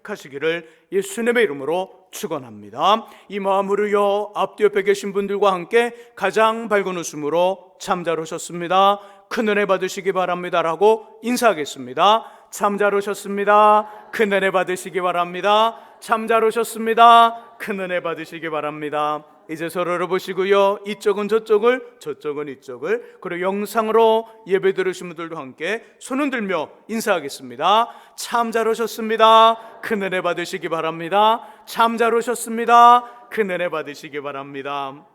택하시기를 예수님의 이름으로 축원합니다. 이 마음으로요, 앞뒤 옆에 계신 분들과 함께 가장 밝은 웃음으로 참 잘 오셨습니다, 큰 은혜 받으시기 바랍니다 라고 인사하겠습니다. 참 잘 오셨습니다, 큰 은혜 받으시기 바랍니다. 참 잘 오셨습니다, 큰 은혜 받으시기 바랍니다. 이제 서로를 보시고요, 이쪽은 저쪽을, 저쪽은 이쪽을, 그리고 영상으로 예배 들으신 분들도 함께 손을 들며 인사하겠습니다. 참 잘 오셨습니다, 큰 은혜 받으시기 바랍니다. 참 잘 오셨습니다, 큰 은혜 받으시기 바랍니다.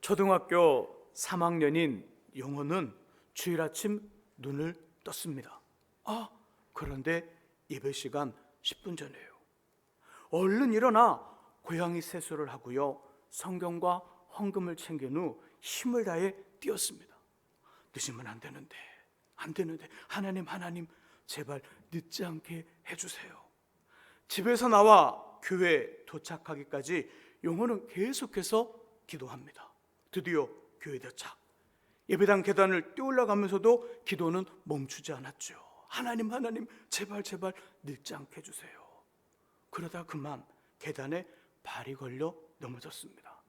초등학교 3학년인 영호는 주일 아침 눈을 떴습니다. 그런데 예배 시간 10분 전이에요. 얼른 일어나 고양이 세수를 하고요, 성경과 헌금을 챙긴 후 힘을 다해 뛰었습니다. 늦으면 안 되는데 하나님 제발 늦지 않게 해주세요. 집에서 나와 교회 도착하기까지 영호는 계속해서 기도합니다. 드디어 교회 도착. 예배당 계단을 뛰어올라가면서도 기도는 멈추지 않았죠. 하나님 제발 늦지 않게 해주세요. 그러다 그만 계단에 발이 걸려 넘어졌습니다.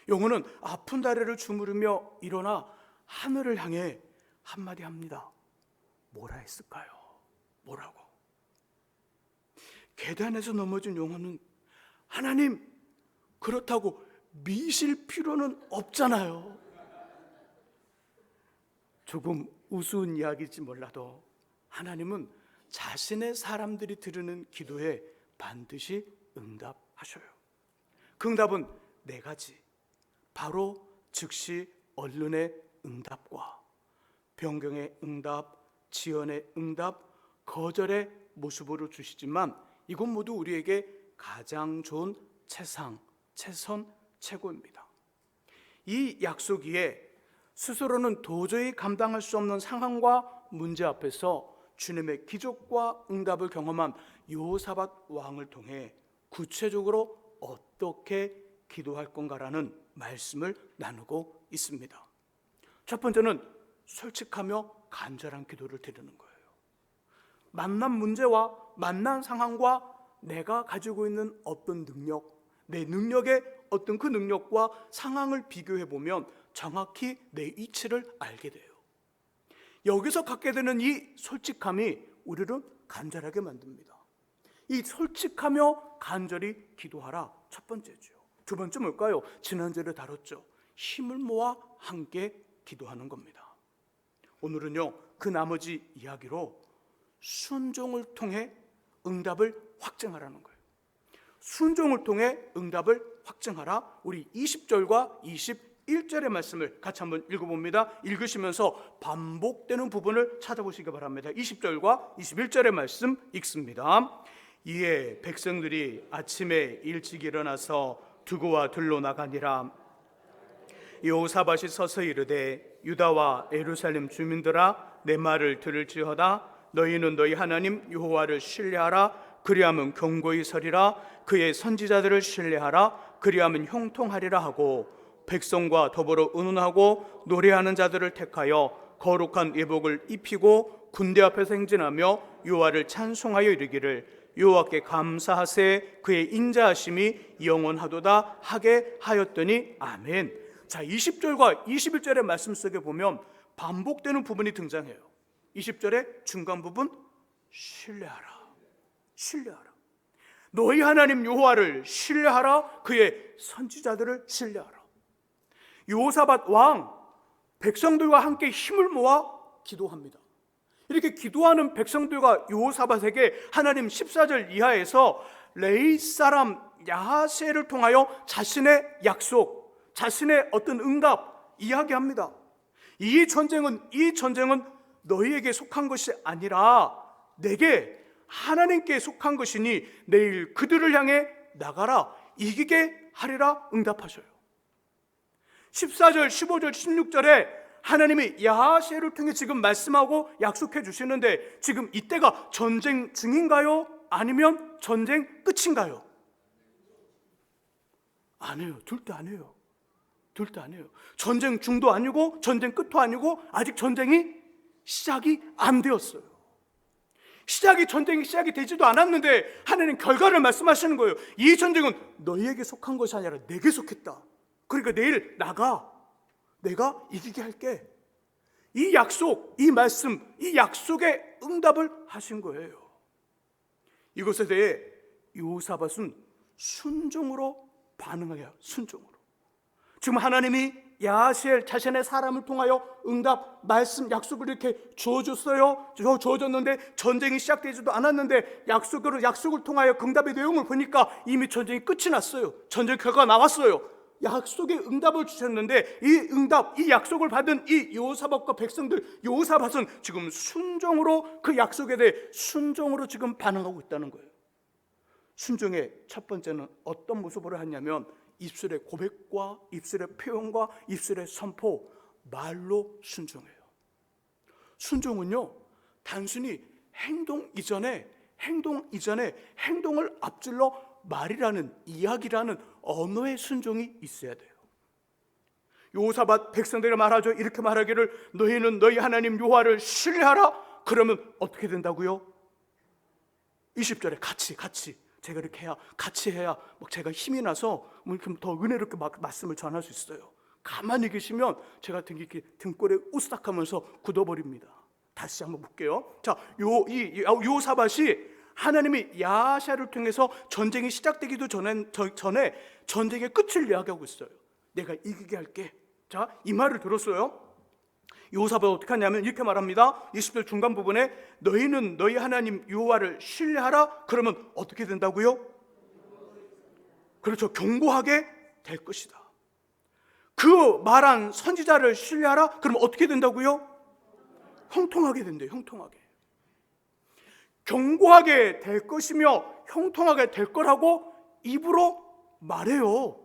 영호는 아픈 다리를 주무르며 일어나 하늘을 향해 한마디 합니다. 뭐라 했을까요? 뭐라고? 계단에서 넘어진 영호는 하나님, 그렇다고 미실 필요는 없잖아요. 조금 우스운 이야기일지 몰라도 하나님은 자신의 사람들이 드리는 기도에 반드시 응답하셔요. 그 응답은 네 가지. 바로 즉시 얼른의 응답과 변경의 응답, 지연의 응답, 거절의 모습으로 주시지만 이건 모두 우리에게 가장 좋은 최상, 최선, 최고입니다. 이 약속 위에 스스로는 도저히 감당할 수 없는 상황과 문제 앞에서 주님의 기적과 응답을 경험한 여호사밧 왕을 통해 구체적으로 어떻게 기도할 건가라는 말씀을 나누고 있습니다. 첫 번째는 솔직하며 간절한 기도를 드리는 거예요. 만난 문제와 만난 상황과 내가 가지고 있는 어떤 능력, 내 능력의 어떤 그 능력과 상황을 비교해 보면 정확히 내 위치를 알게 돼요. 여기서 갖게 되는 이 솔직함이 우리를 간절하게 만듭니다. 이 솔직하며 간절히 기도하라, 첫 번째죠. 두 번째 뭘까요? 지난주에 다뤘죠. 힘을 모아 함께 기도하는 겁니다. 오늘은요, 그 나머지 이야기로 순종을 통해 응답을 확증하라는 거예요. 순종을 통해 응답을 확증하라. 우리 20절과 21절의 말씀을 같이 한번 읽어봅니다. 읽으시면서 반복되는 부분을 찾아보시기 바랍니다. 20절과 21절의 말씀 읽습니다. 이에 백성들이 아침에 일찍 일어나서 두고와 들로 나가니라. 여호사밧이 서서 이르되 유다와 예루살렘 주민들아, 내 말을 들을지어다. 너희는 너희 하나님 여호와를 신뢰하라. 그리하면 견고히 서리라. 그의 선지자들을 신뢰하라. 그리하면 형통하리라 하고 백성과 더불어 의논하고 노래하는 자들을 택하여 거룩한 예복을 입히고 군대 앞에서 행진하며 여호와를 찬송하여 이르기를 여호와께 감사하세. 그의 인자하심이 영원하도다 하게 하였더니 아멘. 자, 20절과 21절의 말씀 속에 보면 반복되는 부분이 등장해요. 20절의 중간 부분, 신뢰하라. 너희 하나님 여호와를 신뢰하라. 그의 선지자들을 신뢰하라. 여호사밧 왕, 백성들과 함께 힘을 모아 기도합니다. 이렇게 기도하는 백성들과 여호사밧에게 하나님 14절 이하에서 레위 사람 야하세를 통하여 자신의 약속, 자신의 어떤 응답 이야기합니다. 이 전쟁은 너희에게 속한 것이 아니라 내게 하나님께 속한 것이니 내일 그들을 향해 나가라. 이기게 하리라 응답하셔요. 14절, 15절, 16절에 하나님이 야하세를 통해 지금 말씀하고 약속해 주시는데 지금 이때가 전쟁 중인가요? 아니면 전쟁 끝인가요? 아니에요. 둘 다 아니에요. 전쟁 중도 아니고 전쟁 끝도 아니고 아직 전쟁이 시작이 안 되었어요. 전쟁이 시작이 되지도 않았는데 하나님 결과를 말씀하시는 거예요. 이 전쟁은 너희에게 속한 것이 아니라 내게 속했다. 그러니까 내일 나가. 내가 이기게 할게. 이 약속, 이 말씀, 이 약속에 응답을 하신 거예요. 이것에 대해 여호사밧은 순종으로 반응해요. 순종으로. 지금 하나님이 야하시엘 자신의 사람을 통하여 응답, 말씀, 약속을 이렇게 주어줬어요. 주어줬는데 전쟁이 시작되지도 않았는데 약속을 통하여 응답의 내용을 보니까 이미 전쟁이 끝이 났어요. 전쟁 결과가 나왔어요. 약속의 응답을 주셨는데 이 응답, 이 약속을 받은 이 여호사밧과 백성들, 여호사밧은 지금 순종으로 그 약속에 대해 순종으로 지금 반응하고 있다는 거예요. 순종의 첫 번째는 어떤 모습으로 하냐면 입술의 고백과 입술의 표현과 입술의 선포, 말로 순종해요. 순종은요, 단순히 행동 이전에 행동을 앞질러 말이라는, 이야기라는 언어의 순종이 있어야 돼요. 여호사밧 백성들이 말하죠. 이렇게 말하기를 너희는 너희 하나님 여호와를 신뢰하라. 그러면 어떻게 된다고요? 20절에 같이 제가 이렇게 해야, 같이 해야 제가 힘이 나서 더 은혜롭게 말씀을 전할 수 있어요. 가만히 계시면 제가 등골에 우스닥하면서 굳어버립니다. 다시 한번 볼게요. 자, 여호사밧이 하나님이 야하시엘을 통해서 전쟁이 시작되기도 전에 전쟁의 끝을 이야기하고 있어요. 내가 이기게 할게. 자, 이 말을 들었어요. 여호사밧 어떻게 하냐면 이렇게 말합니다. 20절 중간 부분에 너희는 너희 하나님 여호와를 신뢰하라. 그러면 어떻게 된다고요? 그렇죠. 견고하게 될 것이다. 그 말한 선지자를 신뢰하라. 그러면 어떻게 된다고요? 형통하게 된대요. 형통하게. 견고하게 될 것이며 형통하게 될 거라고 입으로 말해요.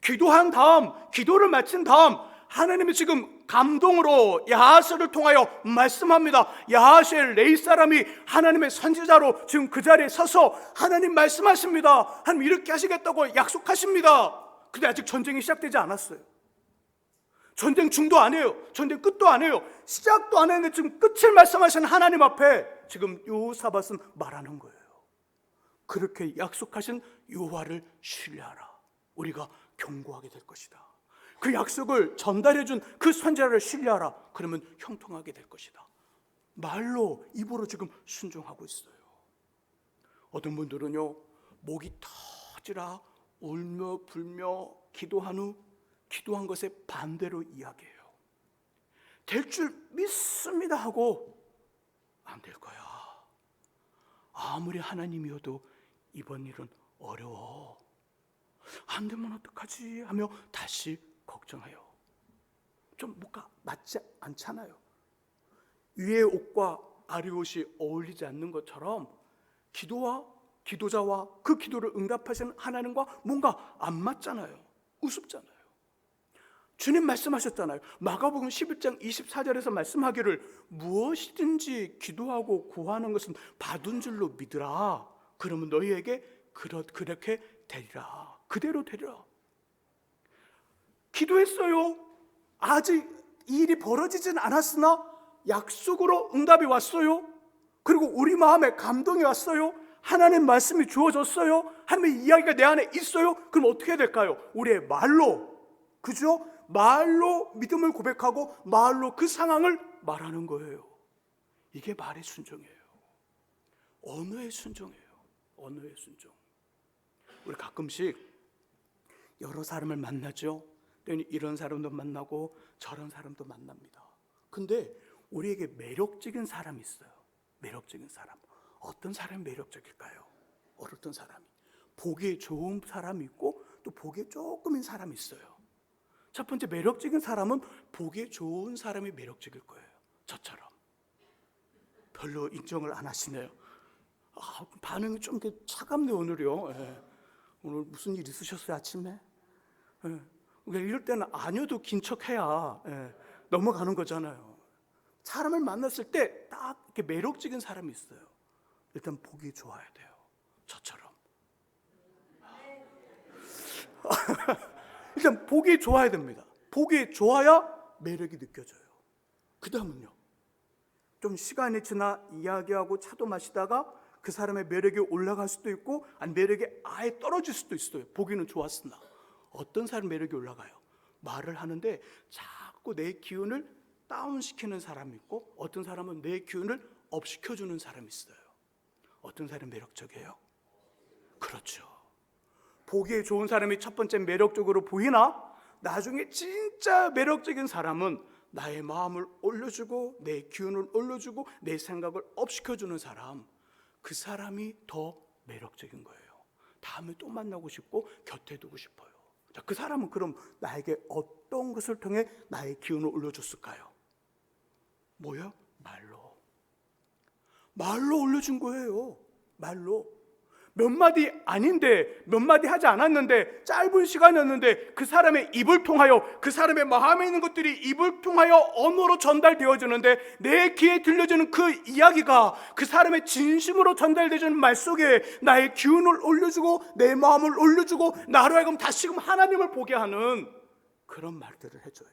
기도한 다음, 기도를 마친 다음 하나님이 지금 감동으로 야하시엘을 통하여 말씀합니다. 야하시엘 레이 사람이 하나님의 선지자로 지금 그 자리에 서서 하나님 말씀하십니다. 하나님 이렇게 하시겠다고 약속하십니다. 근데 아직 전쟁이 시작되지 않았어요. 전쟁 중도 안 해요. 전쟁 끝도 안 해요. 시작도 안 했는데 지금 끝을 말씀하시는 하나님 앞에 지금 여호사밧은 말하는 거예요. 그렇게 약속하신 여호와를 신뢰하라. 우리가 견고하게 될 것이다. 그 약속을 전달해준 그 선지자를 신뢰하라. 그러면 형통하게 될 것이다. 말로, 입으로 지금 순종하고 있어요. 어떤 분들은요, 목이 터지라 울며 불며 기도한 것에 반대로 이야기해요. 될 줄 믿습니다 하고 안 될 거야. 아무리 하나님이어도 이번 일은 어려워. 안 되면 어떡하지 하며 다시 걱정해요. 좀 뭔가 맞지 않잖아요. 위의 옷과 아래 옷이 어울리지 않는 것처럼 기도자와 그 기도를 응답하시는 하나님과 뭔가 안 맞잖아요. 우습잖아요. 주님 말씀하셨잖아요. 마가복음 11장 24절에서 말씀하기를 무엇이든지 기도하고 구하는 것은 받은 줄로 믿으라. 그러면 너희에게 그렇게 되리라. 그대로 되리라. 기도했어요. 아직 이 일이 벌어지진 않았으나 약속으로 응답이 왔어요. 그리고 우리 마음에 감동이 왔어요. 하나님 말씀이 주어졌어요. 하나님의 이야기가 내 안에 있어요. 그럼 어떻게 해야 될까요? 우리의 말로, 그죠? 말로 믿음을 고백하고 말로 그 상황을 말하는 거예요. 이게 말의 순종이에요. 언어의 순종이에요. 언어의 순종. 우리 가끔씩 여러 사람을 만나죠. 때는 이런 사람도 만나고 저런 사람도 만납니다. 근데 우리에게 매력적인 사람이 있어요. 매력적인 사람. 어떤 사람이 매력적일까요? 어떤 사람이. 보기에 좋은 사람이 있고 또 보기에 조금인 사람이 있어요. 첫 번째 매력적인 사람은 보기에 좋은 사람이 매력적일 거예요. 저처럼. 별로 인정을 안 하시네요. 반응이 좀 차갑네 오늘요. 예. 오늘 무슨 일 있으셨어요 아침에? 예. 이럴 때는 아니어도 긴 척해야 넘어가는 거잖아요. 사람을 만났을 때 딱 이렇게 매력적인 사람이 있어요. 일단 보기 좋아야 돼요. 저처럼. 일단 보기 좋아야 됩니다. 보기 좋아야 매력이 느껴져요. 그 다음은요. 좀 시간이 지나 이야기하고 차도 마시다가 그 사람의 매력이 올라갈 수도 있고 아니 매력이 아예 떨어질 수도 있어요. 보기는 좋았으나. 어떤 사람 매력이 올라가요? 말을 하는데 자꾸 내 기운을 다운시키는 사람이 있고 어떤 사람은 내 기운을 업시켜주는 사람이 있어요. 어떤 사람이 매력적이에요? 그렇죠. 보기에 좋은 사람이 첫 번째 매력적으로 보이나 나중에 진짜 매력적인 사람은 나의 마음을 올려주고 내 기운을 올려주고 내 생각을 업시켜주는 사람, 그 사람이 더 매력적인 거예요. 다음에 또 만나고 싶고 곁에 두고 싶어요. 자, 그 사람은 그럼 나에게 어떤 것을 통해 나의 기운을 올려줬을까요? 뭐요? 말로 올려준 거예요. 말로. 몇 마디 아닌데, 몇 마디 하지 않았는데, 짧은 시간이었는데 그 사람의 입을 통하여, 그 사람의 마음에 있는 것들이 입을 통하여 언어로 전달되어지는데 내 귀에 들려지는 그 이야기가 그 사람의 진심으로 전달되어지는 말 속에 나의 기운을 올려주고 내 마음을 올려주고 나로 하여금 다시금 하나님을 보게 하는 그런 말들을 해줘요.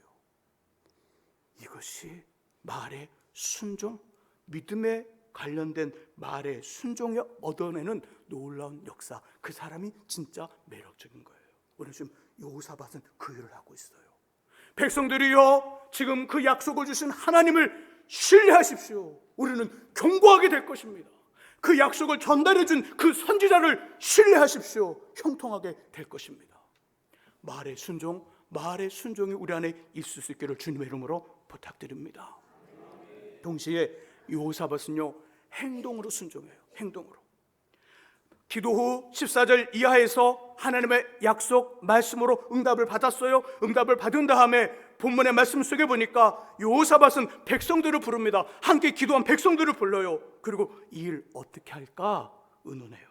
이것이 말의 순종, 믿음에 관련된 말의 순종에 얻어내는 놀라운 역사, 그 사람이 진짜 매력적인 거예요. 우리 지금 여호사밧은 그 일을 하고 있어요. 백성들이여, 지금 그 약속을 주신 하나님을 신뢰하십시오. 우리는 경고하게 될 것입니다. 그 약속을 전달해 준 그 선지자를 신뢰하십시오. 형통하게 될 것입니다. 말의 순종이 우리 안에 있을 수 있기를 주님의 이름으로 부탁드립니다. 동시에 여호사밧은요, 행동으로 순종해요. 행동으로. 기도 후 14절 이하에서 하나님의 약속 말씀으로 응답을 받았어요. 응답을 받은 다음에 본문의 말씀 속에 보니까 여호사밧은 백성들을 부릅니다. 함께 기도한 백성들을 불러요. 그리고 이 일 어떻게 할까? 의논해요.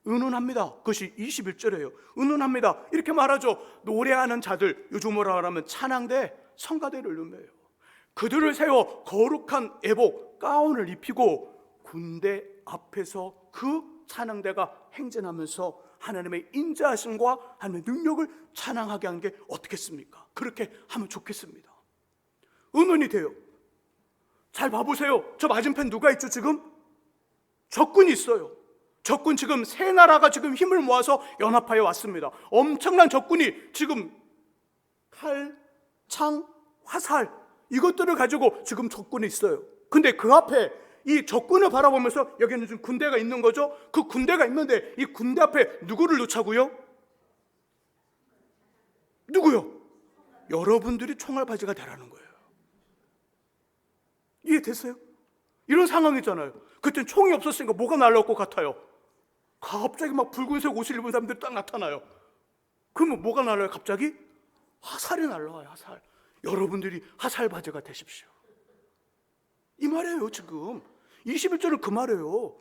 의논합니다. 그것이 21절이에요. 의논합니다. 이렇게 말하죠. 노래하는 자들, 요즘 뭐라 하면 찬양대, 성가대를 누며요. 그들을 세워 거룩한 애복, 가운을 입히고 군대 앞에서 그 찬양대가 행진하면서 하나님의 인자하심과 하나님의 능력을 찬양하게 하는 게 어떻겠습니까? 그렇게 하면 좋겠습니다. 의논이 돼요. 잘 봐보세요. 저 맞은편 누가 있죠? 지금 적군이 있어요. 적군 지금 세 나라가 지금 힘을 모아서 연합하여 왔습니다. 엄청난 적군이 지금 칼, 창, 화살 이것들을 가지고 지금 적군이 있어요. 근데 그 앞에 이 적군을 바라보면서 여기는 지금 군대가 있는 거죠. 그 군대가 있는데 이 군대 앞에 누구를 놓자고요? 누구요? 여러분들이 총알바지가 되라는 거예요. 이해됐어요? 이런 상황이잖아요. 그땐 총이 없었으니까 뭐가 날라올 것 같아요? 갑자기 막 붉은색 옷을 입은 사람들이 딱 나타나요. 그러면 뭐가 날라와요? 갑자기? 화살이 날라와요. 화살. 여러분들이 화살바지가 되십시오. 이 말이에요. 지금 21절은 그 말이에요.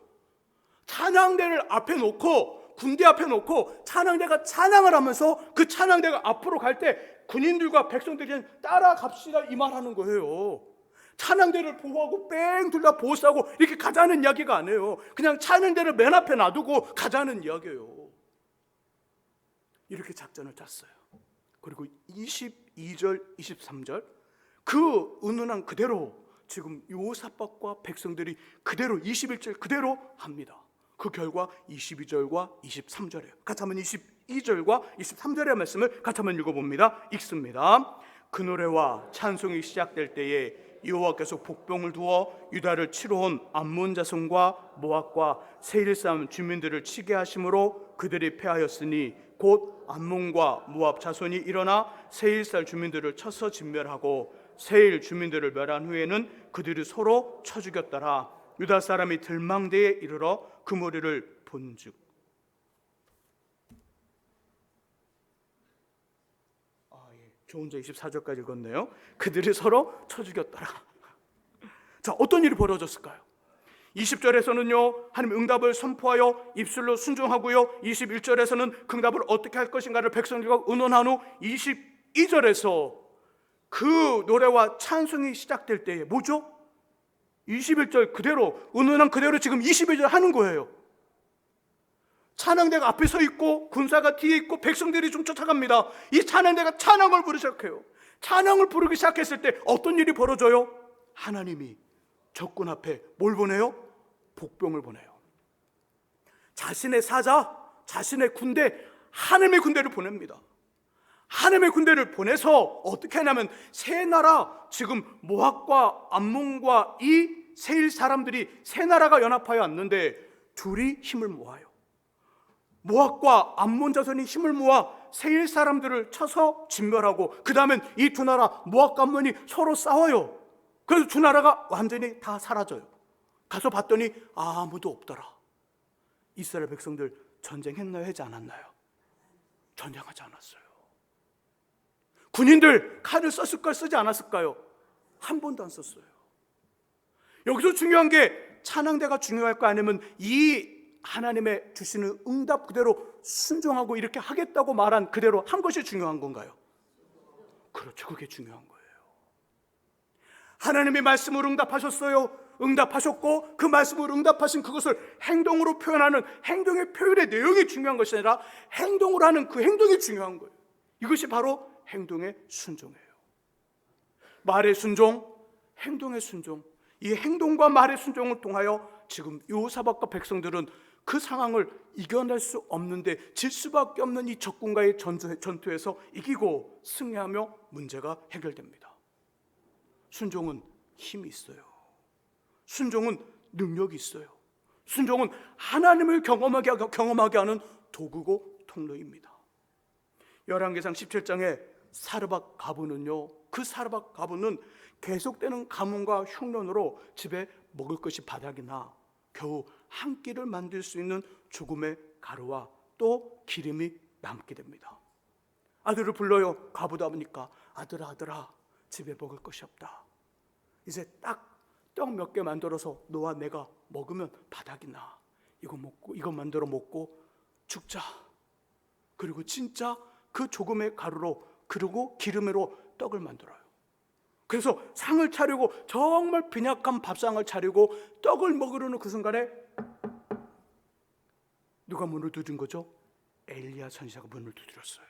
찬양대를 앞에 놓고 군대 앞에 놓고 찬양대가 찬양을 하면서 그 찬양대가 앞으로 갈 때 군인들과 백성들이 따라갑시다 이 말하는 거예요. 찬양대를 보호하고 뺑 둘러 보호하고 이렇게 가자는 이야기가 아니에요. 그냥 찬양대를 맨 앞에 놔두고 가자는 이야기예요. 이렇게 작전을 짰어요. 그리고 22절, 23절 그 의논한 그대로 지금 여호사밧과 백성들이 그대로 21절 그대로 합니다. 그 결과 22절과 23절이에요. 같이 한번 22절과 23절의 말씀을 같이 한번 읽어봅니다. 읽습니다. 그 노래와 찬송이 시작될 때에 여호와께서 복병을 두어 유다를 치러 온 암몬 자손과 모압과 세일 사람 주민들을 치게 하심으로 그들이 패하였으니 곧 암몬과 모압 자손이 일어나 세일살 주민들을 쳐서 진멸하고 세일 주민들을 멸한 후에는 그들이 서로 쳐 죽였더라. 유다 사람이 들망대에 이르러 그 무리를 본즉 저 혼자 24절까지 읽었네요. 그들이 서로 쳐 죽였더라. 자, 어떤 일이 벌어졌을까요? 20절에서는요 하나님 응답을 선포하여 입술로 순종하고요 21절에서는 그 응답을 어떻게 할 것인가를 백성들과 의논한 후 22절에서 그 노래와 찬송이 시작될 때에 뭐죠? 21절 그대로 의논한 그대로 지금 22절 하는 거예요. 찬양대가 앞에 서 있고 군사가 뒤에 있고 백성들이 좀 쫓아갑니다. 이 찬양대가 찬양을 부르기 시작해요. 찬양을 부르기 시작했을 때 어떤 일이 벌어져요? 하나님이 적군 앞에 뭘 보내요? 복병을 보내요. 자신의 사자, 자신의 군대, 하나님의 군대를 보냅니다. 하나님의 군대를 보내서 어떻게 하냐면 세 나라, 지금 모압과 암몬과 이 세일 사람들이 세 나라가 연합하여 왔는데 둘이 힘을 모아요. 모압과 암몬 자손이 힘을 모아 세일 사람들을 쳐서 진멸하고, 그 다음엔 이 두 나라 모압과 암몬이 서로 싸워요. 그래서 두 나라가 완전히 다 사라져요. 가서 봤더니 아무도 없더라. 이스라엘 백성들 전쟁했나요? 하지 않았나요? 전쟁하지 않았어요. 군인들 칼을 썼을까요? 쓰지 않았을까요? 한 번도 안 썼어요. 여기서 중요한 게 찬양대가 중요할까, 아니면 이 하나님의 주시는 응답 그대로 순종하고 이렇게 하겠다고 말한 그대로 한 것이 중요한 건가요? 그렇죠. 그게 중요한 거예요. 하나님의 말씀으로 응답하셨어요. 응답하셨고 그 말씀으로 응답하신 그것을 행동으로 표현하는 행동의 표현의 내용이 중요한 것이 아니라 행동으로 하는 그 행동이 중요한 거예요. 이것이 바로 행동의 순종이에요. 말의 순종, 행동의 순종. 이 행동과 말의 순종을 통하여 지금 여호사밧과 백성들은 그 상황을 이겨낼 수 없는데 질 수밖에 없는 이 적군과의 전투에서 이기고 승리하며 문제가 해결됩니다. 순종은 힘이 있어요. 순종은 능력이 있어요. 순종은 하나님을 경험하게 하는 도구고 통로입니다. 열왕기상 17장에 사르밧 가부는요, 그 사르밧 가부는 계속되는 가뭄과 흉년으로 집에 먹을 것이 바닥이나 겨우 한 끼를 만들 수 있는 조금의 가루와 또 기름이 남게 됩니다. 아들을 불러요. 가부다 보니까 아들아, 아들아, 집에 먹을 것이 없다. 이제 딱 떡 몇 개 만들어서 너와 내가 먹으면 바닥이 나. 이거 만들어 먹고 죽자. 그리고 진짜 그 조금의 가루로, 그리고 기름으로 떡을 만들어요. 그래서 상을 차리고, 정말 빈약한 밥상을 차리고 떡을 먹으려는 그 순간에 누가 문을 두드린 거죠? 엘리야 선지자가 문을 두드렸어요.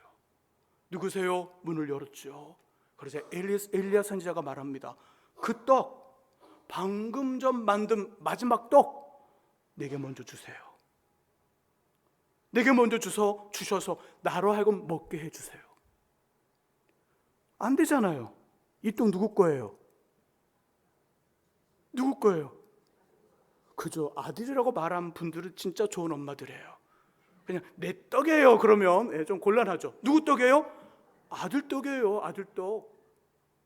누구세요? 문을 열었죠. 그래서 엘리야 선지자가 말합니다. 그 떡, 방금 전 만든 마지막 떡 내게 먼저 주세요. 내게 먼저 주셔서 나로 하여금 먹게 해주세요. 안 되잖아요. 이 떡 누구 거예요? 누구 거예요? 그저 아들이라고 말한 분들은 진짜 좋은 엄마들이에요. 그냥 내 떡이에요 그러면 좀 곤란하죠. 누구 떡이에요? 아들 떡이에요. 아들 떡.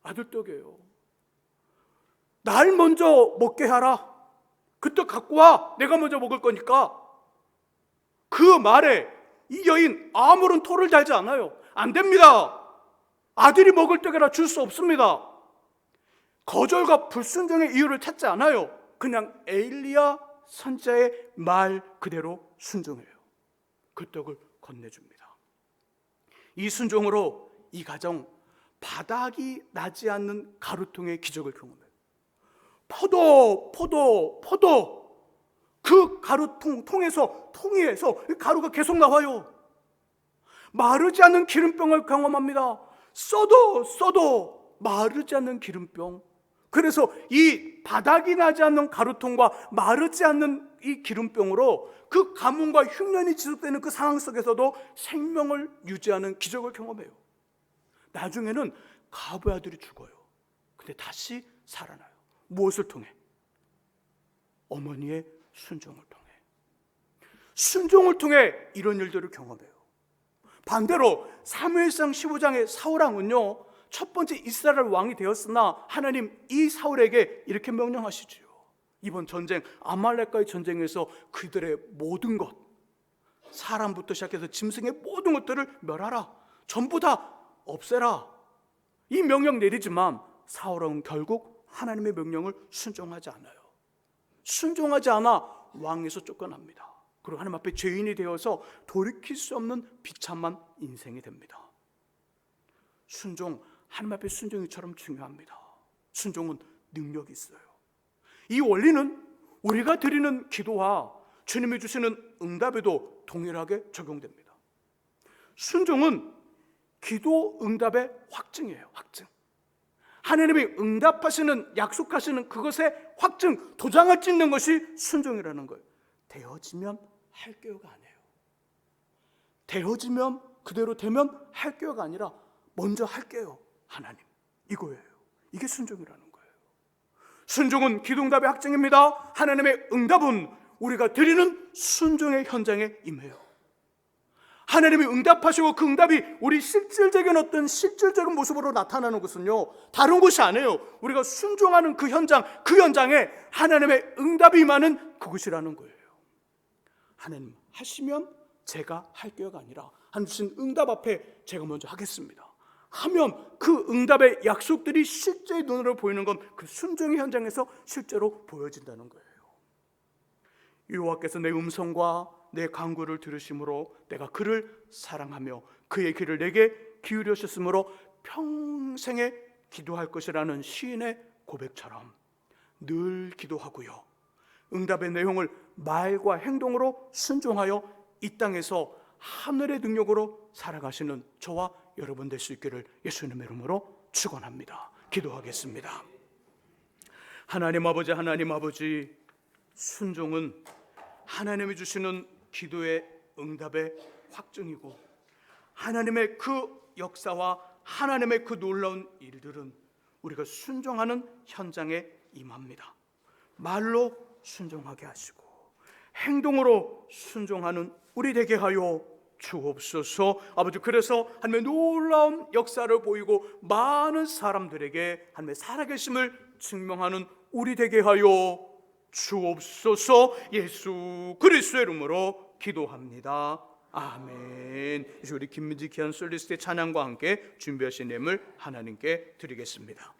아들 떡이에요. 날 먼저 먹게 하라. 그 떡 갖고 와. 내가 먼저 먹을 거니까. 그 말에 이 여인 아무런 토를 달지 않아요. 안 됩니다. 아들이 먹을 떡이라 줄 수 없습니다. 거절과 불순종의 이유를 찾지 않아요. 그냥 엘리야 선지자의 말 그대로 순종해요. 그 떡을 건네줍니다. 이 순종으로 이 가정 바닥이 나지 않는 가루통의 기적을 경험해요. 포도 그 가루통에서 가루가 계속 나와요. 마르지 않는 기름병을 경험합니다. 써도 마르지 않는 기름병. 그래서 이 바닥이 나지 않는 가루통과 마르지 않는 이 기름병으로 그 가뭄과 흉년이 지속되는 그 상황 속에서도 생명을 유지하는 기적을 경험해요. 나중에는 가부의 아들이 죽어요. 근데 다시 살아나요. 무엇을 통해? 어머니의 순종을 통해. 순종을 통해 이런 일들을 경험해요. 반대로 사무엘상 15장의 사울왕은요, 첫 번째 이스라엘 왕이 되었으나 하나님 이 사울에게 이렇게 명령하시지요. 이번 전쟁, 아말렉과의 전쟁에서 그들의 모든 것, 사람부터 시작해서 짐승의 모든 것들을 멸하라. 전부 다 없애라. 이 명령 내리지만 사울왕은 결국 하나님의 명령을 순종하지 않아요. 순종하지 않아 왕에서 쫓겨납니다. 그리고 하나님 앞에 죄인이 되어서 돌이킬 수 없는 비참한 인생이 됩니다. 순종, 하나님 앞에 순종이처럼 중요합니다. 순종은 능력이 있어요. 이 원리는 우리가 드리는 기도와 주님이 주시는 응답에도 동일하게 적용됩니다. 순종은 기도 응답의 확증이에요. 확증. 하나님이 응답하시는, 약속하시는 그것의 확증, 도장을 찍는 것이 순종이라는 거예요. 되어지면 할게요가 아니에요. 되어지면, 그대로 되면 할게요가 아니라 먼저 할게요 하나님, 이거예요. 이게 순종이라는 거예요. 순종은 기도응답의 확증입니다. 하나님의 응답은 우리가 드리는 순종의 현장에 임해요. 하나님이 응답하시고 그 응답이 우리 실질적인 어떤 실질적인 모습으로 나타나는 것은요, 다른 것이 아니에요. 우리가 순종하는 그 현장, 그 현장에 하나님의 응답이 임하는 그것이라는 거예요. 하나님 하시면 제가 할게요가 아니라 하나님 주신 응답 앞에 제가 먼저 하겠습니다 하면 그 응답의 약속들이 실제 눈으로 보이는 건 그 순종의 현장에서 실제로 보여진다는 거예요. 여호와께서 내 음성과 내 간구를 들으심으로 내가 그를 사랑하며 그의 귀를 내게 기울여주셨으므로 평생에 기도할 것이라는 시인의 고백처럼 늘 기도하고요, 응답의 내용을 말과 행동으로 순종하여 이 땅에서 하늘의 능력으로 살아가시는 저와 여러분 될 수 있기를 예수님의 이름으로 축원합니다. 기도하겠습니다. 하나님 아버지, 순종은 하나님이 주시는 기도의 응답의 확증이고, 하나님의 그 역사와 하나님의 그 놀라운 일들은 우리가 순종하는 현장에 임합니다. 말로 순종하게 하시고 행동으로 순종하는 우리 되게 하여 주옵소서. 아버지, 그래서 하나님의 놀라운 역사를 보이고 많은 사람들에게 하나님의 살아계심을 증명하는 우리 되게 하여 주옵소서. 예수 그리스도의 이름으로 기도합니다. 아멘. 이제 우리 김민지 귀한 솔리스트의 찬양과 함께 준비하신 예물 하나님께 드리겠습니다.